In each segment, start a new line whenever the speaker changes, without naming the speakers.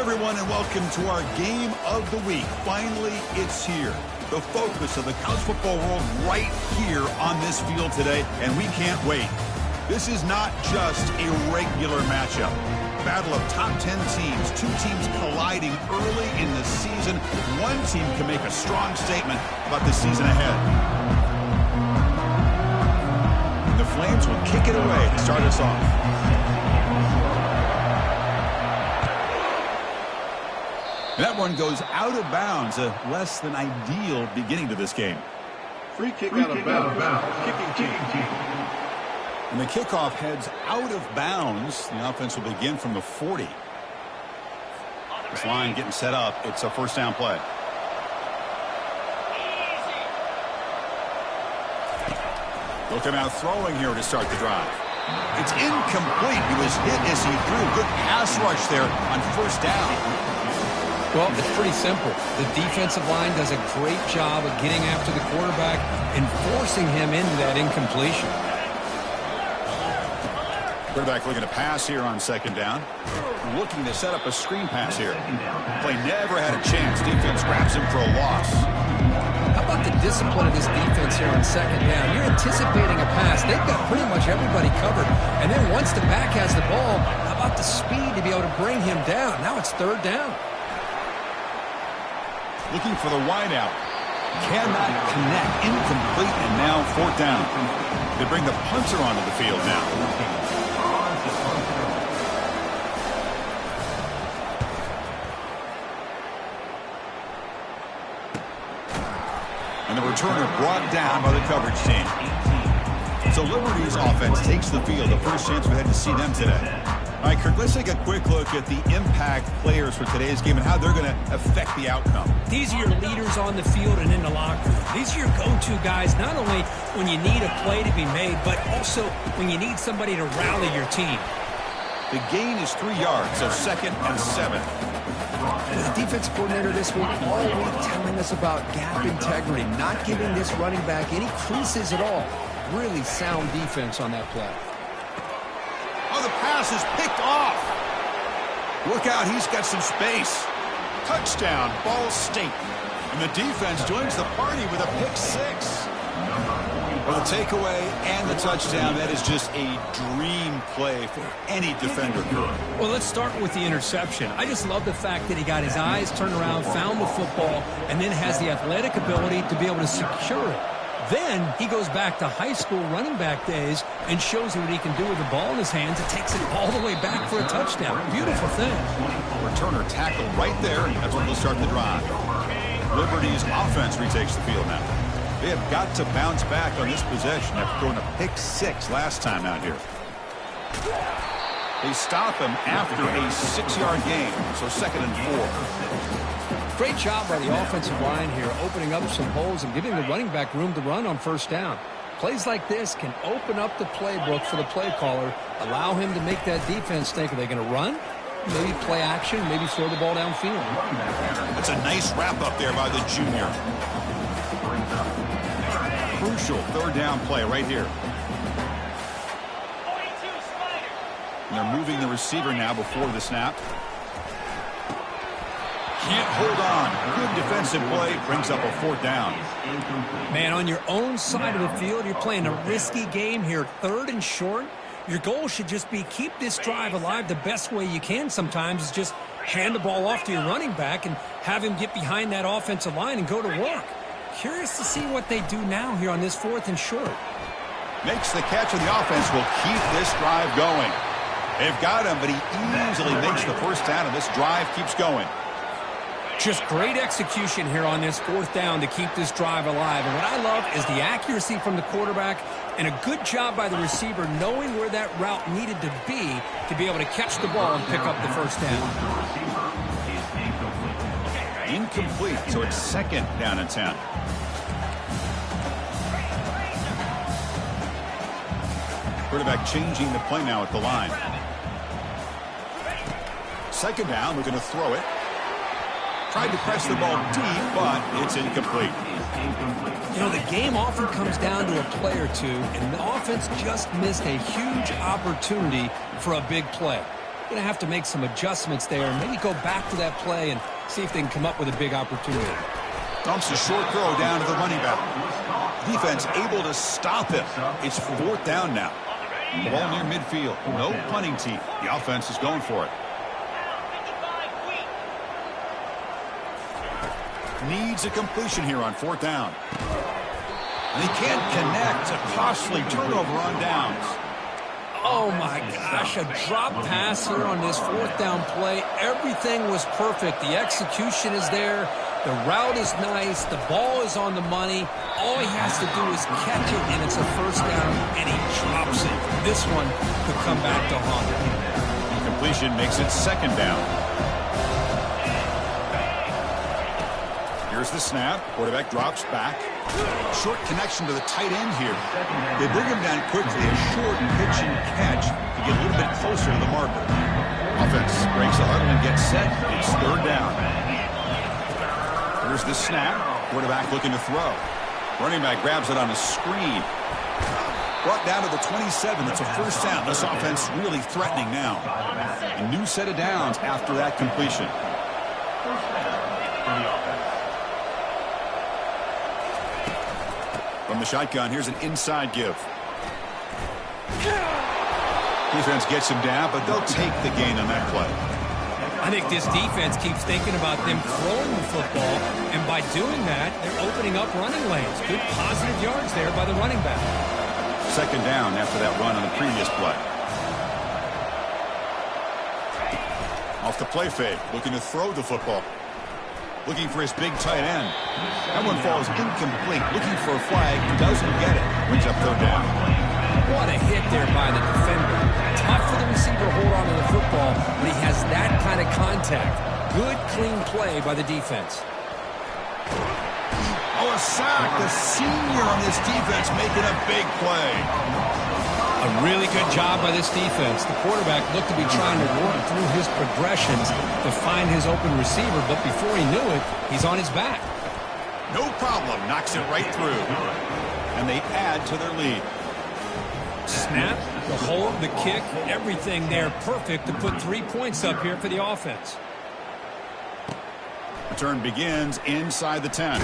everyone, and welcome to our game of the week. Finally, it's here. The focus of the college football world right here on this field today, and we can't wait. This is not just a regular matchup. Battle of top 10 teams, two teams colliding early in the season. One team can make a strong statement about the season ahead. And the Flames will kick it away to start us off. That one goes out of bounds, a less than ideal beginning to this game.
Free kick out of bounds. Kicking team.
And the kickoff heads out of bounds. The offense will begin from the 40. This line getting set up. It's a first down play. Looking out throwing here to start the drive. It's incomplete. He was hit as he threw. Good pass rush there on first down.
Well, it's pretty simple. The defensive line does a great job of getting after the quarterback and forcing him into that incompletion.
Quarterback looking to pass here on second down. Looking to set up a screen pass here. Play never had a chance. Defense grabs him for a loss.
How about the discipline of this defense here on second down? You're anticipating a pass. They've got pretty much everybody covered. And then once the back has the ball, how about the speed to be able to bring him down? Now it's third down.
Looking for the wideout. Cannot connect. Incomplete, and now fourth down. They bring the punter onto the field now. And the returner brought down by the coverage team. So Liberty's offense takes the field. The first chance we had to see them today. All right, Kirk, let's take a quick look at the impact players for today's game and how they're going to affect the outcome.
These are your leaders on the field and in the locker room. These are your go-to guys, not only when you need a play to be made, but also when you need somebody to rally your team.
The gain is 3 yards, so 2nd and 7.
The defensive coordinator this week all week telling us about gap integrity, not giving this running back any creases at all. Really sound defense on that play.
Oh, the pass is picked off. Look out, he's got some space. Touchdown, Ball State. And the defense joins the party with a pick 6. Well, the takeaway and the touchdown, that is just a dream play for any defender.
Well, let's start with the interception. I just love the fact that he got his eyes turned around, found the football, and then has the athletic ability to be able to secure it. Then he goes back to high school running back days and shows you what he can do with the ball in his hands. It takes it all the way back for a touchdown. Beautiful thing.
Returner tackled right there. That's when they'll start the drive. Liberty's offense retakes the field now. They have got to bounce back on this possession after throwing a pick 6 last time out here. They stop him after a 6-yard gain, so 2nd and 4.
Great job by the offensive line here, opening up some holes and giving the running back room to run on first down. Plays like this can open up the playbook for the play caller, allow him to make that defense think, are they going to run? Maybe play action, maybe throw the ball downfield.
That's a nice wrap up there by the junior. Crucial third down play right here. And they're moving the receiver now before the snap. Can't hold on. Good defensive play. Brings up a fourth down.
Man, on your own side of the field, you're playing a risky game here. 3rd and short. Your goal should just be keep this drive alive the best way you can sometimes is just hand the ball off to your running back and have him get behind that offensive line and go to work. Curious to see what they do now here on this 4th and short.
Makes the catch, and the offense will keep this drive going. They've got him, but he easily makes the first down, and this drive keeps going.
Just great execution here on this 4th down to keep this drive alive. And what I love is the accuracy from the quarterback and a good job by the receiver knowing where that route needed to be able to catch the ball and pick up the first down.
Incomplete, so it's 2nd down and 10. Quarterback changing the play now at the line. 2nd down, we're going to throw it. Tried to press the ball deep, but it's incomplete.
You know, the game often comes down to a play or two, and the offense just missed a huge opportunity for a big play.
going to have to make some adjustments there and maybe go back to that play and see if they can come up with a big opportunity.
Dumps a short throw down to the running back. Defense able to stop him. It's 4th down now. The ball near midfield. No punting teeth. The offense is going for it. Needs a completion here on 4th down. And he can't connect. A costly turnover on downs.
Oh, my gosh, a drop pass here on this 4th down play. Everything was perfect. The execution is there. The route is nice. The ball is on the money. All he has to do is catch it, and it's a 1st down, and he drops it. This one could come back to haunt him.
Completion makes it 2nd down. Here's the snap. Quarterback drops back. Short connection to the tight end here. They bring him down quickly. A short pitch and catch to get a little bit closer to the marker. Offense breaks the huddle and gets set. It's 3rd down. Here's the snap. Quarterback looking to throw. Running back grabs it on a screen. Brought down to the 27. It's a 1st down. This offense really threatening now. A new set of downs after that completion. From the shotgun, here's an inside give. Defense gets him down, but they'll take the gain on that play.
I think this defense keeps thinking about them throwing the football, and by doing that, they're opening up running lanes. Good positive yards there by the running back.
2nd down after that run on the previous play. Off the play fake, looking to throw the football. Looking for his big tight end. That one falls incomplete. Looking for a flag, doesn't get it. Brings up 3rd down.
What a hit there by the defender. Tough for the receiver to hold on to the football, but he has that kind of contact. Good, clean play by the defense.
Oh, a sack. The senior on this defense making a big play.
A really good job by this defense. The quarterback looked to be trying to work through his progressions to find his open receiver, but before he knew it, he's on his back.
No problem. Knocks it right through. And they add to their lead.
Snap, the hold, the kick, everything there perfect to put 3 points up here for the offense.
Return begins inside the 10.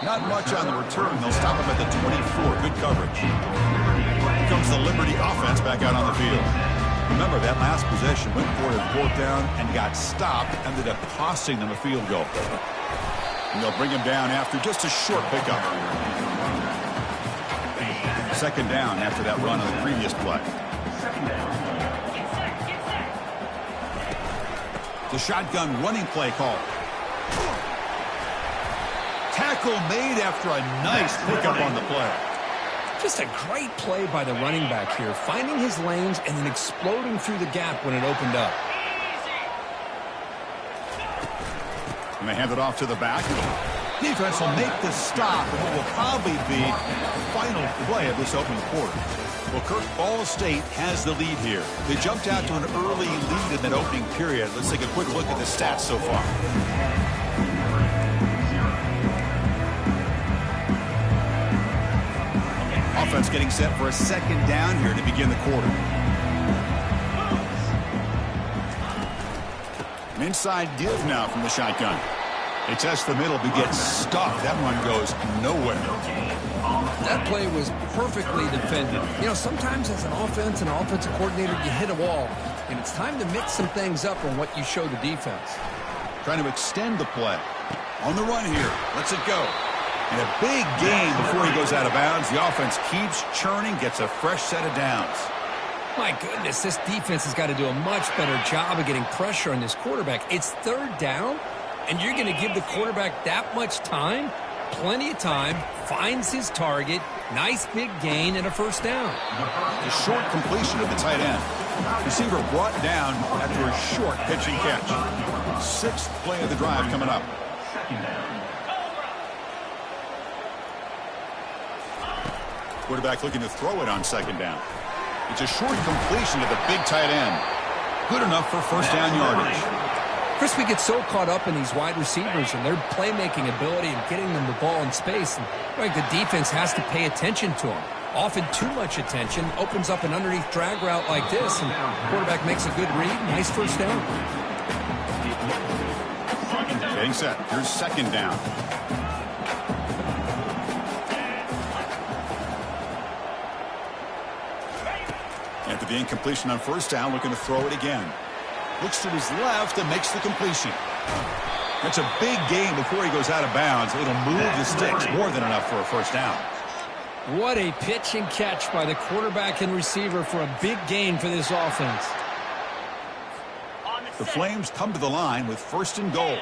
Not much on the return. They'll stop him at the 24. Good coverage. Here comes the Liberty offense back out on the field. Remember, that last possession went for it 4th down and got stopped, ended up costing them a field goal. And they'll bring him down after just a short pickup. 2nd down after that run on the previous play. The shotgun running play call. Tackle made after a nice pickup on the play.
Just a great play by the running back here, finding his lanes and then exploding through the gap when it opened up.
And they hand it off to the back. Defense will make the stop, and it will probably be the final play of this opening quarter. Well, Kirk, Ball State has the lead here. They jumped out to an early lead in that opening period. Let's take a quick look at the stats so far. Offense getting set for a 2nd down here to begin the quarter. An inside give now from the shotgun. They test the middle, but get stuck. That run goes nowhere.
That play was perfectly defended. You know, sometimes as an offense and offensive coordinator, you hit a wall, and it's time to mix some things up on what you show the defense.
Trying to extend the play. On the run here. Lets it go. And a big gain before he goes out of bounds. The offense keeps churning, gets a fresh set of downs.
My goodness, this defense has got to do a much better job of getting pressure on this quarterback. It's 3rd down, and you're going to give the quarterback that much time? Plenty of time, finds his target, nice big gain, and a 1st down.
The short completion of the tight end. Receiver brought down after a short pitch and catch. 6th play of the drive coming up. Quarterback looking to throw it on 2nd down. It's a short completion to the big tight end. Good enough for 1st down yardage.
Chris, we get so caught up in these wide receivers and their playmaking ability and getting them the ball in space. And right, the defense has to pay attention to them. Often too much attention opens up an underneath drag route like this, and quarterback makes a good read. Nice first down.
Getting set. Here's second down. After the incompletion on first down, looking to throw it again. Looks to his left and makes the completion. That's a big gain before he goes out of bounds. It'll move the sticks more than enough for a first down.
What a pitch and catch by the quarterback and receiver for a big gain for this offense.
The Flames come to the line with first and goal.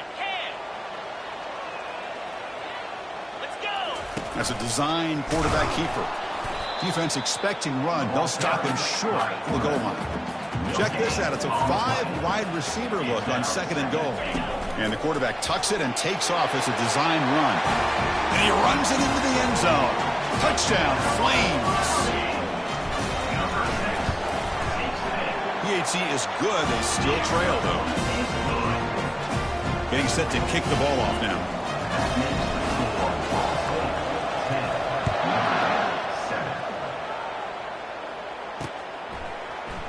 That's a design quarterback keeper. Defense expecting run. They'll stop him short of the goal line. Check this out. It's a 5-wide receiver look on second and goal. And the quarterback tucks it and takes off as a design run. And he runs it into the end zone. Touchdown, Flames. PAT is good. They still trail, though. Getting set to kick the ball off now.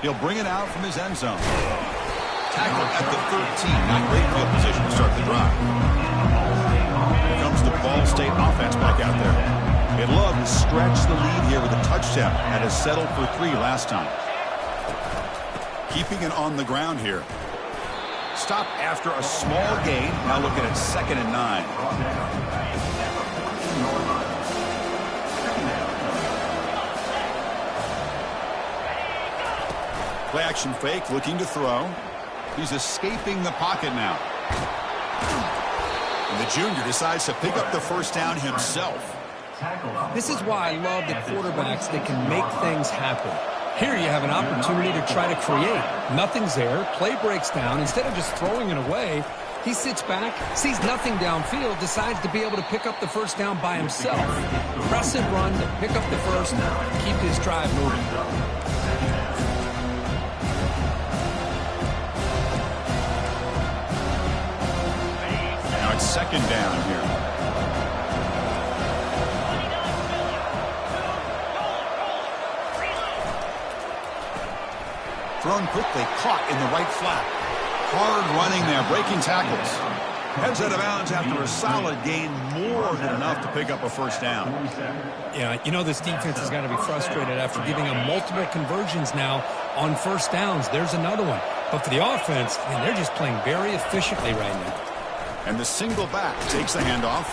He'll bring it out from his end zone. Tackle at the 13. Not great field position to start the drive. Here comes the Ball State offense back out there. They'd love to stretch the lead here with a touchdown and has settled for 3 last time. Keeping it on the ground here. Stop after a small gain. Now looking at 2nd and 9. Play action fake, looking to throw. He's escaping the pocket now. And the junior decides to pick up the first down himself.
This is why I love the quarterbacks that can make things happen. Here you have an opportunity to try to create. Nothing's there. Play breaks down. Instead of just throwing it away, he sits back, sees nothing downfield, decides to be able to pick up the first down by himself. Press and run to pick up the first, keep his drive moving.
Second down here. Thrown quickly, caught in the right flat. Hard running there, breaking tackles. Heads out of bounds after a solid gain, more than enough to pick up a first down.
Yeah, you know this defense has got to be frustrated after giving them multiple conversions now on first downs. There's another one. But for the offense, man, they're just playing very efficiently right now.
And the single back takes the handoff.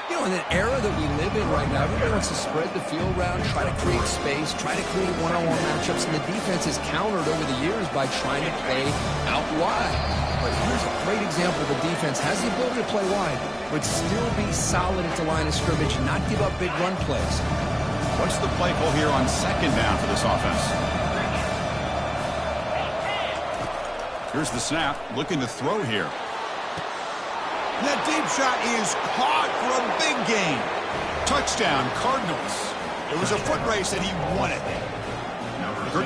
You know, in the era that we live in right now, everybody wants to spread the field around, try to create space, try to create one-on-one matchups, and the defense has countered over the years by trying to play out wide. But here's a great example. The defense has the ability to play wide, but still be solid at the line of scrimmage, not give up big run plays.
What's the play call here on second down for this offense? Here's the snap, looking to throw here. That deep shot is caught for a big gain. Touchdown, Cardinals. It was a foot race and he won it.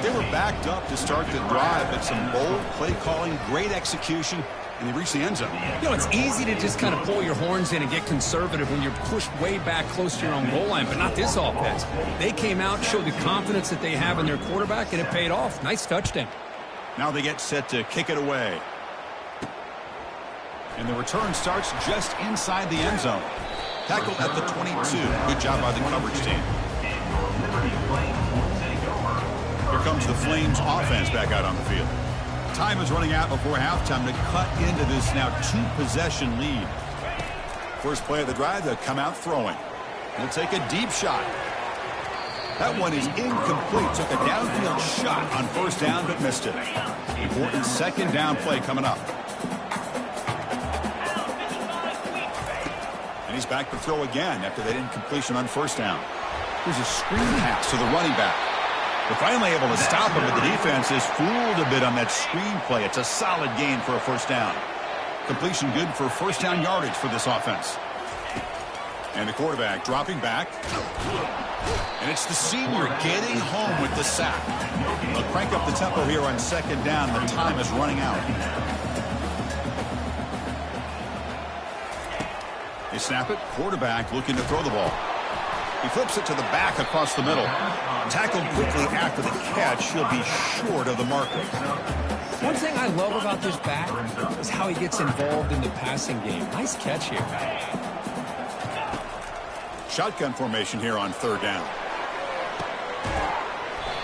They were backed up to start the drive, but some bold play calling, great execution, and they reached the end zone.
You know, it's easy to just kind of pull your horns in and get conservative when you're pushed way back close to your own goal line, but not this offense. They came out, showed the confidence that they have in their quarterback, and it paid off. Nice touchdown.
Now they get set to kick it away. And the return starts just inside the end zone. Tackled at the 22. Good job by the coverage team. Here comes the Flames offense back out on the field. Time is running out before halftime to cut into this now 2-possession lead. First play of the drive, they'll come out throwing. They'll take a deep shot. That one is incomplete. Took a downfield shot on first down, but missed it. Important second down play coming up. He's back to throw again after that incompletion on first down. Here's a screen pass to the running back. They're finally able to stop him, but the defense is fooled a bit on that screen play. It's a solid gain for a first down. Completion good for first down yardage for this offense. And the quarterback dropping back. And it's the senior getting home with the sack. They'll crank up the tempo here on second down. The time is running out. They snap it. Quarterback looking to throw the ball. He flips it to the back across the middle. Tackled quickly after the catch. He'll be short of the marker.
One thing I love about this back is how he gets involved in the passing game. Nice catch here.
Shotgun formation here on third down.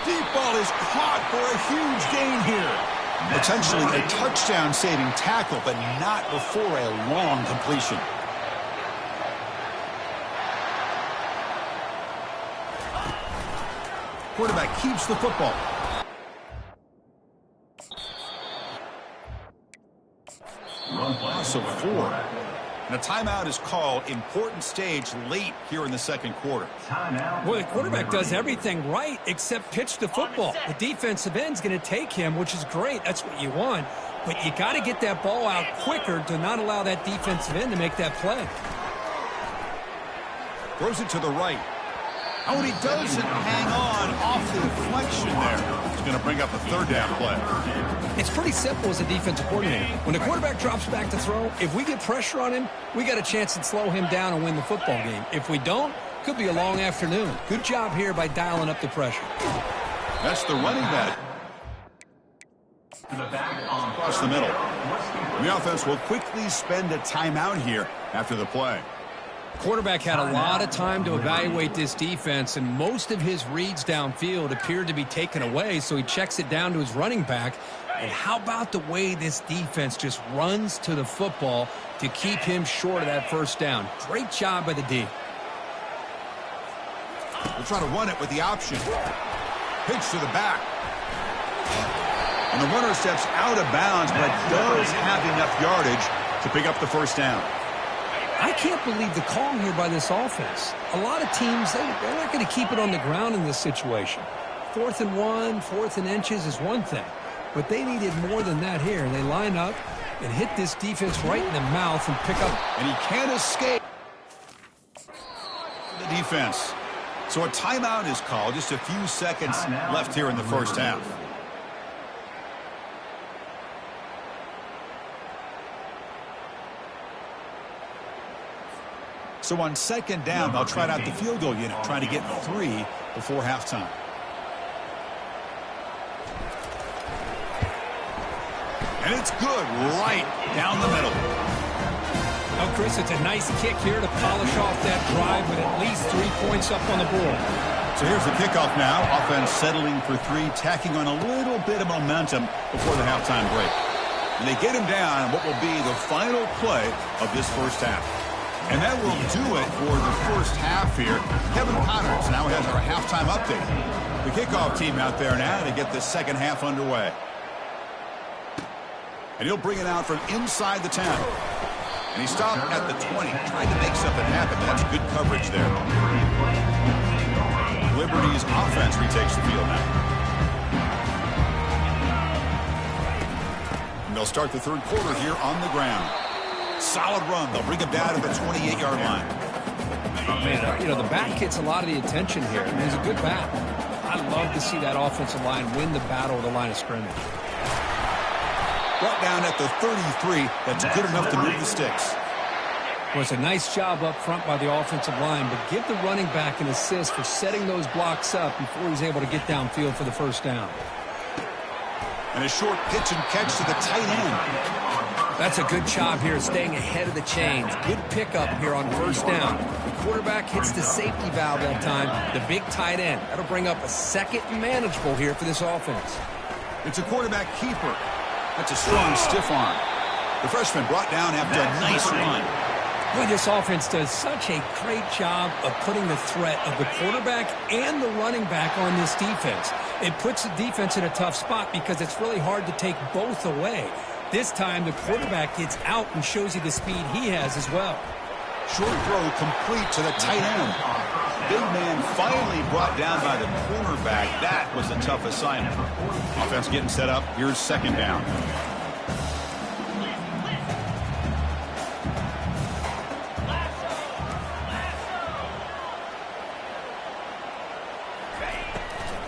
Deep ball is caught for a huge gain here. Potentially a touchdown-saving tackle, but not before a long completion. Quarterback keeps the football. Loss of 4. And a timeout is called. Important stage late here in the second quarter.
Well, the quarterback does everything right except pitch the football. The defensive end's going to take him, which is great. That's what you want. But you got to get that ball out quicker to not allow that defensive end to make that play.
Throws it to the right. Oh, and he doesn't hang on off the deflection there. He's going to bring up a third down play.
It's pretty simple as a defensive coordinator. When the quarterback drops back to throw, if we get pressure on him, we got a chance to slow him down and win the football game. If we don't, could be a long afternoon. Good job here by dialing up the pressure.
That's the running back. Across the middle. The offense will quickly spend a timeout here after the play.
Quarterback had a lot of time to evaluate this defense, and most of his reads downfield appeared to be taken away, so he checks it down to his running back. And how about the way this defense just runs to the football to keep him short of that first down? Great job by the D.
They'll try to run it with the option. Pitch to the back. And the runner steps out of bounds, but does have enough yardage to pick up the first down.
I can't believe the call here by this offense. A lot of teams, they're not going to keep it on the ground in this situation. 4th and 1, 4th and inches is one thing. But they needed more than that here. They line up and hit this defense right in the mouth and pick up.
And he can't escape the defense. So a timeout is called. Just a few seconds left here in the first half. So on second down, they'll try out the field goal unit, trying to get 3 before halftime. And it's good right down the middle.
Oh, Chris, it's a nice kick here to polish off that drive with at least 3 points up on the board.
So here's the kickoff now. Offense settling for 3, tacking on a little bit of momentum before the halftime break. And they get him down on what will be the final play of this first half. And that will do it for the first half here. Kevin Connors now has our halftime update. The kickoff team out there now to get the second half underway. And he'll bring it out from inside the 10. And he stopped at the 20, trying to make something happen. That's good coverage there. Liberty's offense retakes the field now. And they'll start the third quarter here on the ground. Solid run. They'll bring him down to the 28-yard line.
Man, you know, the back gets a lot of the attention here. He's a good back. I love to see that offensive line win the battle of the line of scrimmage.
Brought down at the 33. That's good enough to move the sticks.
Well, it's a nice job up front by the offensive line, but give the running back an assist for setting those blocks up before he's able to get downfield for the first down.
And a short pitch and catch to the tight end.
That's a good job here, staying ahead of the chains. Good pickup here on first down. The quarterback hits the safety valve that time, the big tight end. That'll bring up a second and manageable here for this offense.
It's a quarterback keeper. That's a strong stiff arm. The freshman brought down after a nice run.
Boy, this offense does such a great job of putting the threat of the quarterback and the running back on this defense. It puts the defense in a tough spot because it's really hard to take both away. This time, the quarterback gets out and shows you the speed he has as well.
Short throw complete to the tight end. Big man finally brought down by the cornerback. That was a tough assignment. Offense getting set up. Here's second down.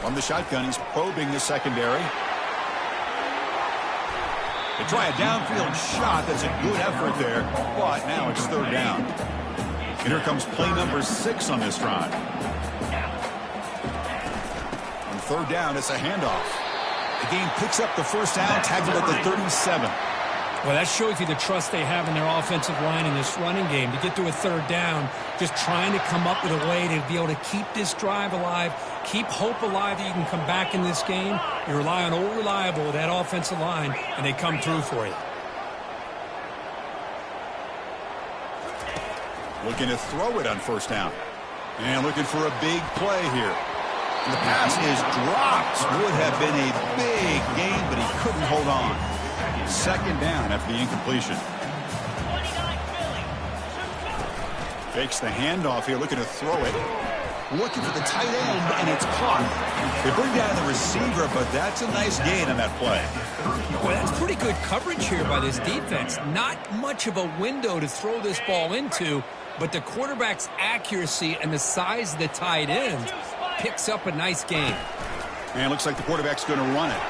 From the shotgun, he's probing the secondary. They try a downfield shot. That's a good effort there, but now it's third down. And here comes play number 6 on this drive. On third down, it's a handoff. The game picks up the first down, tackled at the 37.
Well, that shows you the trust they have in their offensive line in this running game. To get to a third down, just trying to come up with a way to be able to keep this drive alive, keep hope alive that you can come back in this game. You rely on old reliable, that offensive line, and they come through for you.
Looking to throw it on first down. And looking for a big play here. And the pass is dropped. Would have been a big gain, but he couldn't hold on. Second down after the incompletion. Fakes the handoff here, looking to throw it. Looking for the tight end, and it's caught. They bring down the receiver, but that's a nice gain on that play.
Well, that's pretty good coverage here by this defense. Not much of a window to throw this ball into, but the quarterback's accuracy and the size of the tight end picks up a nice gain.
And it looks like the quarterback's going to run it.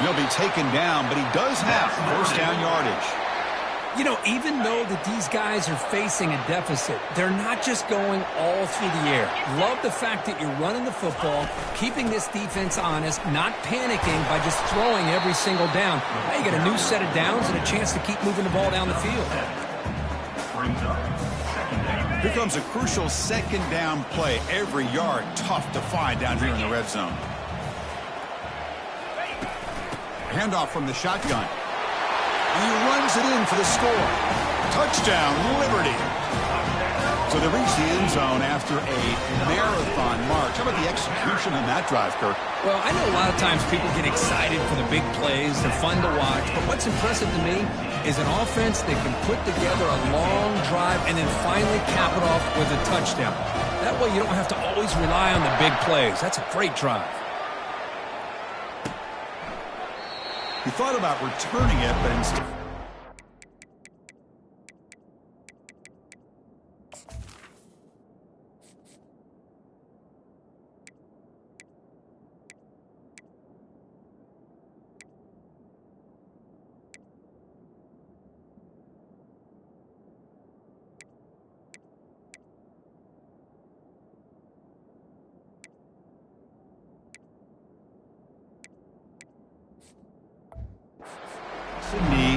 He'll be taken down, but he does have first down yardage.
You know, even though that these guys are facing a deficit, they're not just going all through the air. Love the fact that you're running the football, keeping this defense honest, not panicking by just throwing every single down. Now you got a new set of downs and a chance to keep moving the ball down the field.
Here comes a crucial second down play. Every yard tough to find down here in the red zone. Handoff from the shotgun. And he runs it in for the score. Touchdown, Liberty. So they reach the end zone after a marathon march. How about the execution on that drive, Kirk?
Well, I know a lot of times people get excited for the big plays. They're fun to watch. But what's impressive to me is an offense that can put together a long drive and then finally cap it off with a touchdown. That way you don't have to always rely on the big plays. That's a great drive.
He thought about returning it, but instead...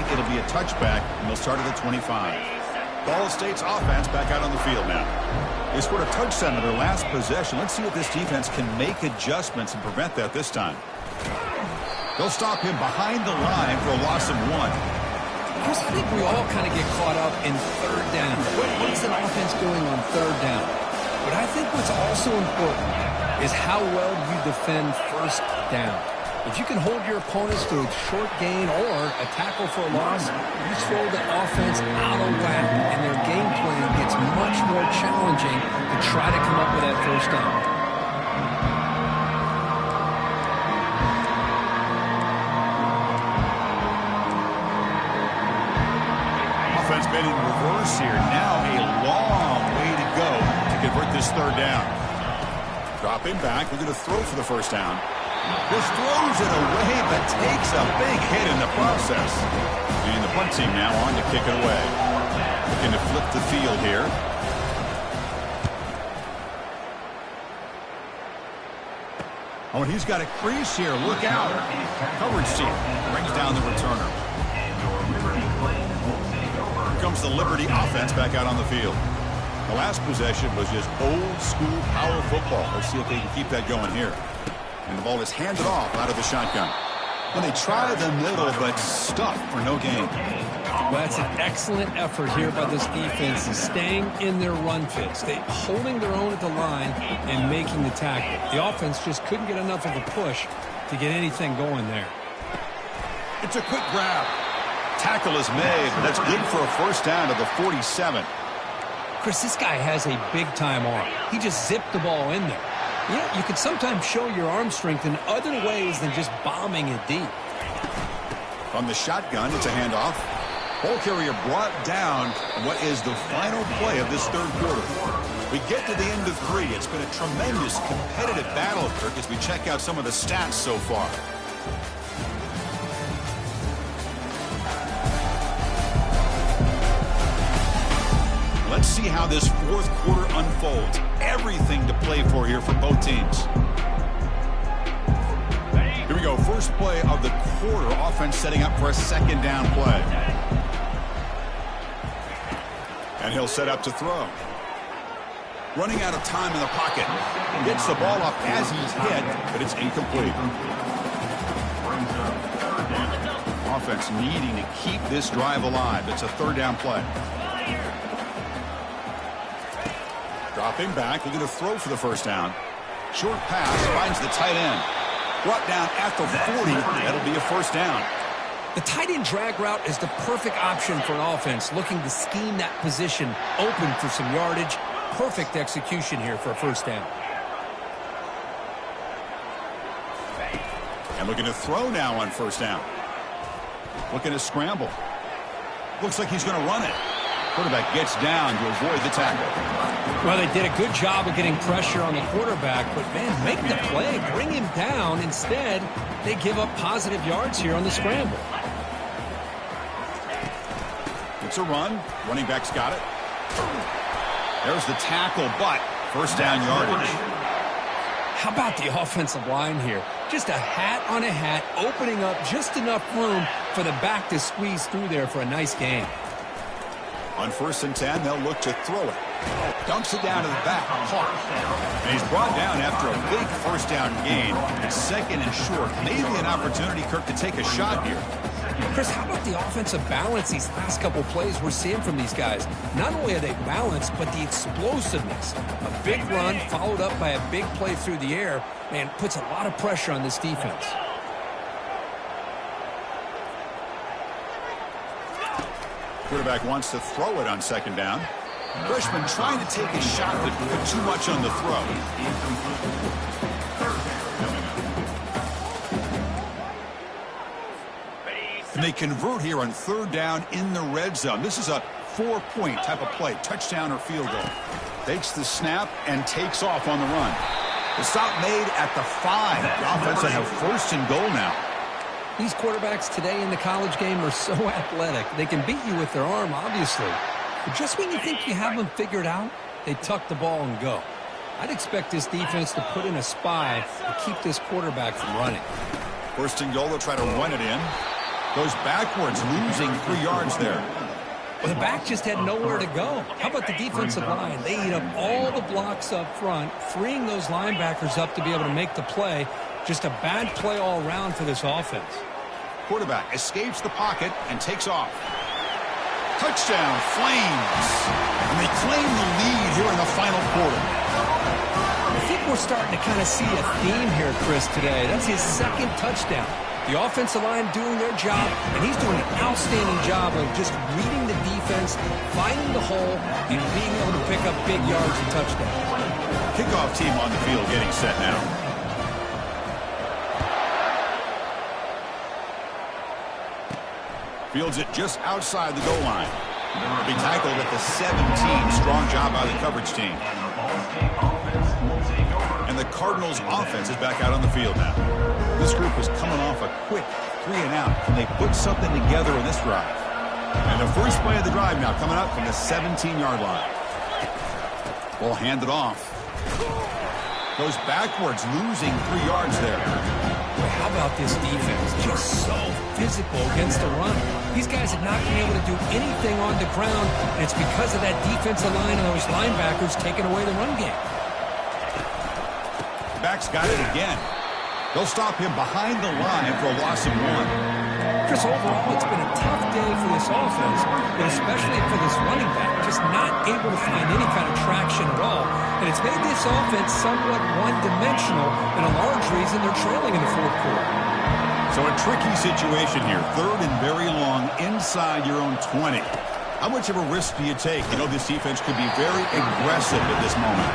It'll be a touchback, and they'll start at the 25. Ball State's offense back out on the field now. They scored a touchdown in their last possession. Let's see if this defense can make adjustments and prevent that this time. They'll stop him behind the line for a loss of 1.
Chris, I think we all kind of get caught up in third down. What's an offense doing on third down? But I think what's also important is how well you defend first down. If you can hold your opponents to a short gain or a tackle for a loss, you throw the offense out of whack, and their game plan gets much more challenging to try to come up with that first down.
Offense been in reverse here. Now a long way to go to convert this third down. Dropping back. We're going to throw for the first down. This throws it away, but takes a big hit in the process. And the punt team now on to kick it away. Looking to flip the field here. Oh, and he's got a crease here. Look out. Coverage team brings down the returner. Here comes the Liberty offense back out on the field. The last possession was just old school power football. Let's see if they can keep that going here. And the ball is handed off out of the shotgun. When they try the middle, but stuffed for no gain.
Well, that's an excellent effort here by this defense, staying in their run fits. They holding their own at the line and making the tackle. The offense just couldn't get enough of a push to get anything going there.
It's a quick grab. Tackle is made. That's good for a first down to the 47.
Chris, this guy has a big-time arm. He just zipped the ball in there. You know, you can sometimes show your arm strength in other ways than just bombing it deep.
From the shotgun, it's a handoff. Ball carrier brought down on what is the final play of this third quarter. We get to the end of 3. It's been a tremendous competitive battle, Kirk, as we check out some of the stats so far. Let's see how this fourth quarter unfolds. Everything to play for here for both teams. Here we go. First play of the quarter. Offense setting up for a second down play. And he'll set up to throw. Running out of time in the pocket. Gets the ball off as he's hit, but it's incomplete. Offense needing to keep this drive alive. It's a third down play. Dropping back, looking to throw for the first down. Short pass, finds the tight end. Brought down at the 40. That'll be a first down.
The tight end drag route is the perfect option for an offense looking to scheme that position open for some yardage. Perfect execution here for a first down.
And looking to throw now on first down. Looking to scramble. Looks like he's going to run it. Quarterback gets down to avoid the tackle.
Well, they did a good job of getting pressure on the quarterback, but, man, make the play, bring him down. Instead, they give up positive yards here on the scramble.
It's a run. Running back's got it. There's the tackle, but first down yardage.
How about the offensive line here? Just a hat on a hat, opening up just enough room for the back to squeeze through there for a nice gain.
On 1st and 10, they'll look to throw it. Dumps it down to the back. And he's brought down after a big first down gain. It's second and short. Maybe an opportunity, Kirk, to take a shot here.
Chris, how about the offensive balance these last couple plays we're seeing from these guys? Not only are they balanced, but the explosiveness. A big run followed up by a big play through the air, man, puts a lot of pressure on this defense.
Quarterback wants to throw it on second down. Freshman trying to take a shot, but put too much on the throw. And they convert here on third down in the red zone. This is a 4-point type of play, touchdown or field goal. Takes the snap and takes off on the run. The stop made at the 5. The offense will have first and goal now.
These quarterbacks today in the college game are so athletic. They can beat you with their arm, obviously. But just when you think you have them figured out, they tuck the ball and go. I'd expect this defense to put in a spy to keep this quarterback from running.
First and goal, they'll try to run it in. Goes backwards, losing 3 yards there.
Well, the back just had nowhere to go. How about the defensive line? They eat up all the blocks up front, freeing those linebackers up to be able to make the play. Just a bad play all around for this offense.
Quarterback escapes the pocket and takes off. Touchdown, Flames. And they claim the lead here in the final quarter.
I think we're starting to kind of see a theme here, Chris, today. That's his second touchdown. The offensive line doing their job, and he's doing an outstanding job of just reading the defense, finding the hole, and being able to pick up big yards and touchdowns.
Kickoff team on the field getting set now. Fields it just outside the goal line. Be tackled at the 17. Strong job by the coverage team. And the Cardinals offense is back out on the field now. This group is coming off a quick 3 and out. Can they put something together in this drive? And the first play of the drive now coming up from the 17-yard line. Ball handed off. Goes backwards, losing 3 yards there.
How about this defense? Just so physical against the run. These guys have not been able to do anything on the ground, and it's because of that defensive line and those linebackers taking away the run game.
Back's got it again. They'll stop him behind the line for a loss of 1.
Chris, overall, it's been a tough day for this offense, but especially for this running back, just not able to find any kind of traction at all. And it's made this offense somewhat one-dimensional, and a large reason they're trailing in the fourth quarter.
So a tricky situation here. Third and very long inside your own 20. How much of a risk do you take? You know this defense could be very aggressive at this moment.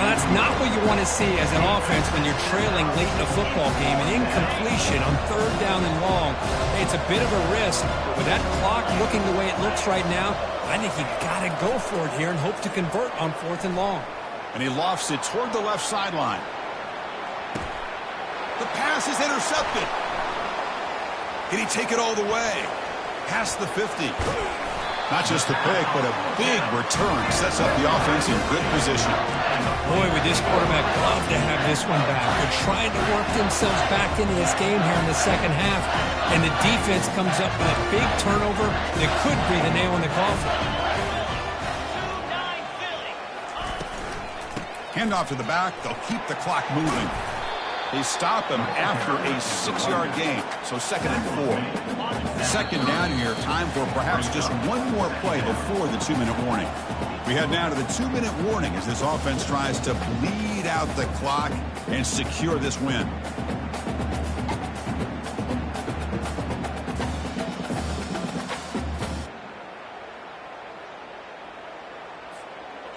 Well, that's not what you want to see as an offense when you're trailing late in a football game. An incompletion on third down and long. It's a bit of a risk. With that clock looking the way it looks right now, I think you got to go for it here and hope to convert on 4th and long.
And he lofts it toward the left sideline. The pass is intercepted. Can he take it all the way? Past the 50. Not just the pick, but a big return sets up the offense in good position.
Boy, would this quarterback love to have this one back. They're trying to work themselves back into this game here in the second half, and the defense comes up with a big turnover that could be the nail in the coffin.
Handoff to the back. They'll keep the clock moving. They stop him after a 6-yard gain, so 2nd and 4. Second down here, time for perhaps just one more play before the 2-minute warning. We head now to the 2-minute warning as this offense tries to bleed out the clock and secure this win.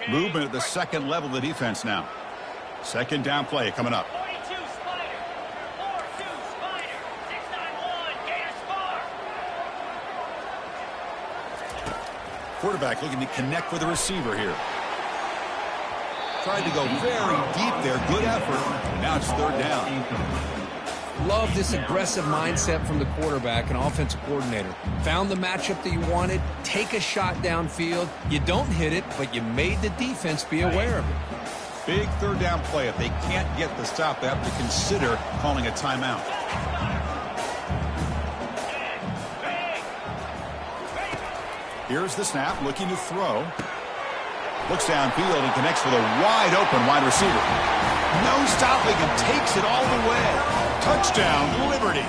Movement at the second level of the defense now. Second down play coming up. Quarterback looking to connect with the receiver here. Tried to go very deep there. Good effort. Now it's 3rd down.
Love this aggressive mindset from the quarterback and offensive coordinator. Found the matchup that you wanted. Take a shot downfield. You don't hit it, but you made the defense be aware of it.
Big 3rd down play. If they can't get the stop, they have to consider calling a timeout. Here's the snap, looking to throw. Looks downfield and connects with a wide-open wide receiver. No stopping and takes it all the way. Touchdown, Liberty.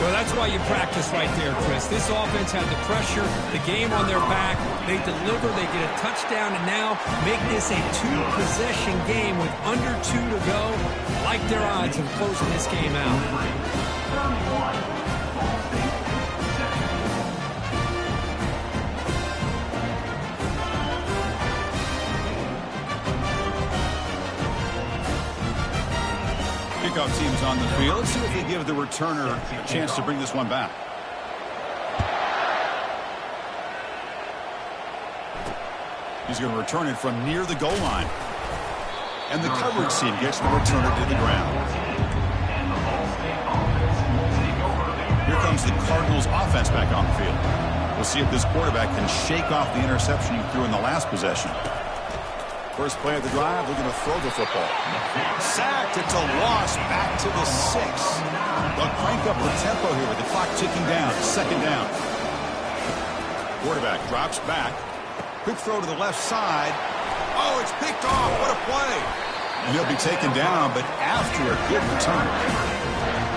Well, that's why you practice right there, Chris. This offense had the pressure, the game on their back. They deliver, they get a touchdown, and now make this a 2-possession game with under 2 to go. Like their odds of closing this game out.
Kickoff team's on the field. Let's see if they give the returner a chance to bring this one back. He's going to return it from near the goal line. And the coverage team gets the returner to the ground. Here comes the Cardinals offense back on the field. We'll see if this quarterback can shake off the interception he threw in the last possession. First play of the drive, looking to throw the football. Sacked, it's a loss, back to the 6. They'll crank up the tempo here with the clock ticking down. 2nd down. Quarterback drops back. Quick throw to the left side. Oh, it's picked off. What a play. And he'll be taken down, but after a good return.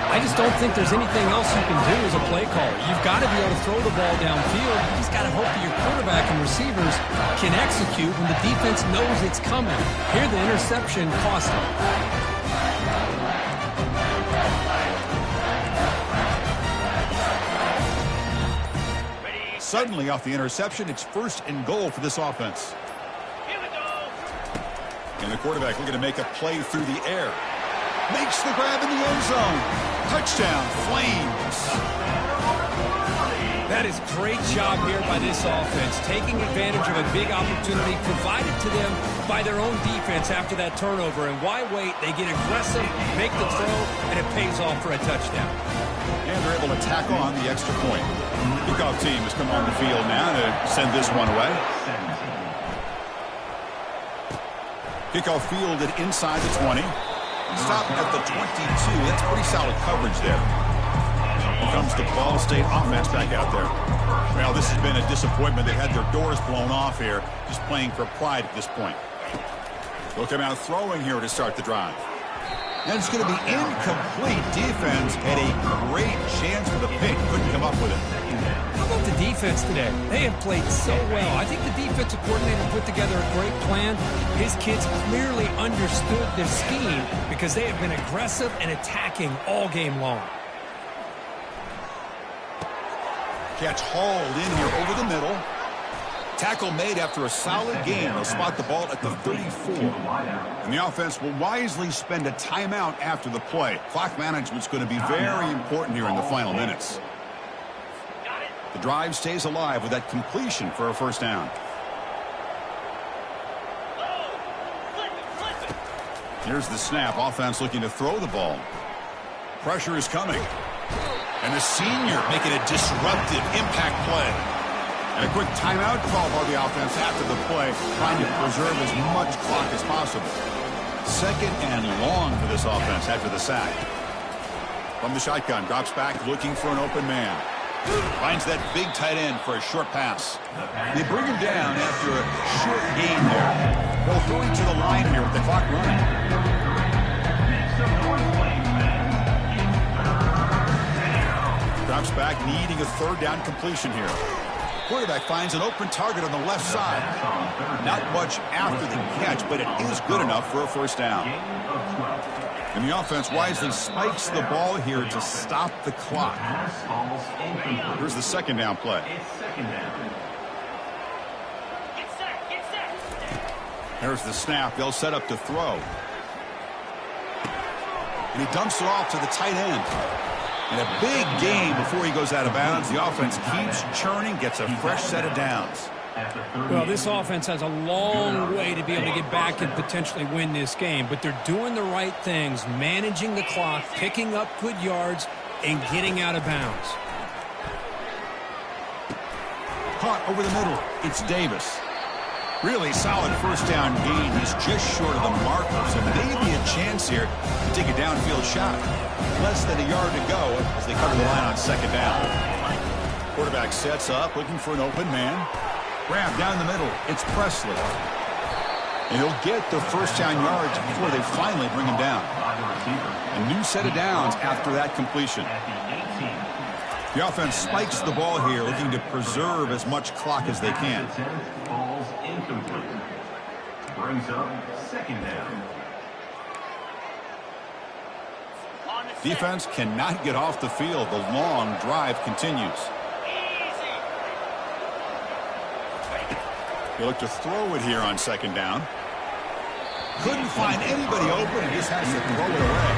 I just don't think there's anything else you can do as a play caller. You've got to be able to throw the ball downfield. You just got to hope that your quarterback and receivers can execute when the defense knows it's coming. Here, the interception cost them.
Suddenly, off the interception, it's 1st and goal for this offense. And the quarterback looking to make a play through the air. Makes the grab in the end zone. Touchdown, Flames.
That is great job here by this offense, taking advantage of a big opportunity provided to them by their own defense after that turnover. And why wait? They get aggressive, make the throw, and it pays off for a touchdown.
And they're able to tack on the extra point. Kickoff team has come on the field now to send this one away. Kickoff fielded inside the 20. Stop at the 22. That's pretty solid coverage there. Here comes the Ball State offense back out there. Well, this has been a disappointment. They had their doors blown off here, just playing for pride at this point. They'll come out throwing here to start the drive. And it's going to be incomplete. Defense had a great chance for the pick. Couldn't come up with it.
How about the defense today? They have played so well. I think the defensive coordinator put together a great plan. His kids clearly understood their scheme because they have been aggressive and attacking all game long.
Catch hauled in here over the middle. Tackle made after a solid gain. They'll spot the ball at the 34. And the offense will wisely spend a timeout after the play. Clock management's going to be very important here in the final minutes. The drive stays alive with that completion for a 1st down. Here's the snap. Offense looking to throw the ball. Pressure is coming. And the senior making a disruptive impact play. And a quick timeout call by the offense after the play, trying to preserve as much clock as possible. Second and long for this offense after the sack. From the shotgun, drops back looking for an open man. Finds that big tight end for a short pass. They bring him down after a short gain there. They'll throw him to the line here with the clock running. Drops back, needing a third down completion here. Quarterback finds an open target on the left side. Not much after the catch, but it is good enough for a first down. And the offense wisely spikes the ball here to stop the clock. Here's the second down play. There's the snap. They'll set up to throw. And he dumps it off to the tight end. And a big gain before he goes out of bounds. The offense keeps churning, gets a fresh set of downs.
Well, this offense has a long way to be able to get back and potentially win this game, but they're doing the right things, managing the clock, picking up good yards, and getting out of bounds.
Caught over the middle. It's Davis. Really solid first down gain. He's just short of the marker, so maybe a chance here to take a downfield shot. Less than a yard to go as they cover the line on second down. Quarterback sets up, looking for an open man. Grab down the middle. It's Presley. And he'll get the first down yards before they finally bring him down. A new set of downs after that completion. The offense spikes the ball here, looking to preserve as much clock as they can.
Brings up second down.
Defense cannot get off the field. The long drive continues. They look to throw it here on second down. Couldn't find anybody open and just has to throw it away.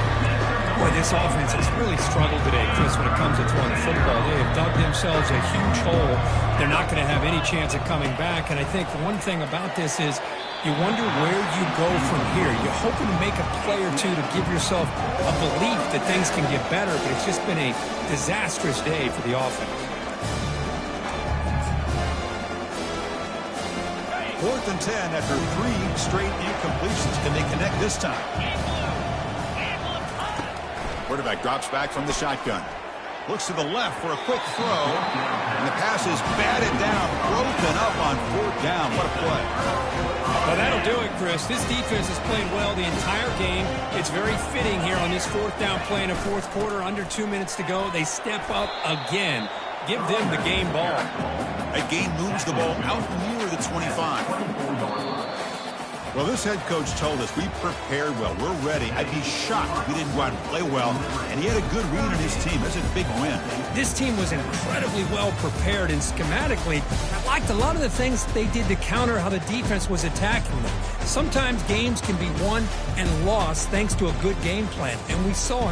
Boy, this offense has really struggled today, Chris, when it comes to throwing the football. They have dug themselves a huge hole. They're not going to have any chance of coming back. And I think one thing about this is you wonder where you go from here. You're hoping to make a play or two to give yourself a belief that things can get better, but it's just been a disastrous day for the offense.
4th and 10 after 3 straight incompletions. Can they connect this time? Quarterback drops back from the shotgun. Looks to the left for a quick throw. And the pass is batted down, broken up on 4th down. What a play.
Well, that'll do it, Chris. This defense has played well the entire game. It's very fitting here on this 4th down play in the 4th quarter. Under 2 minutes to go. They step up again. Give them the game ball.
That gain moves the ball out near the 25. Well, this head coach told us we prepared well. We're ready. I'd be shocked if we didn't go out and play well. And he had a good read on his team. That's a big win.
This team was incredibly well prepared, and schematically, I liked a lot of the things they did to counter how the defense was attacking them. Sometimes games can be won and lost thanks to a good game plan, and we saw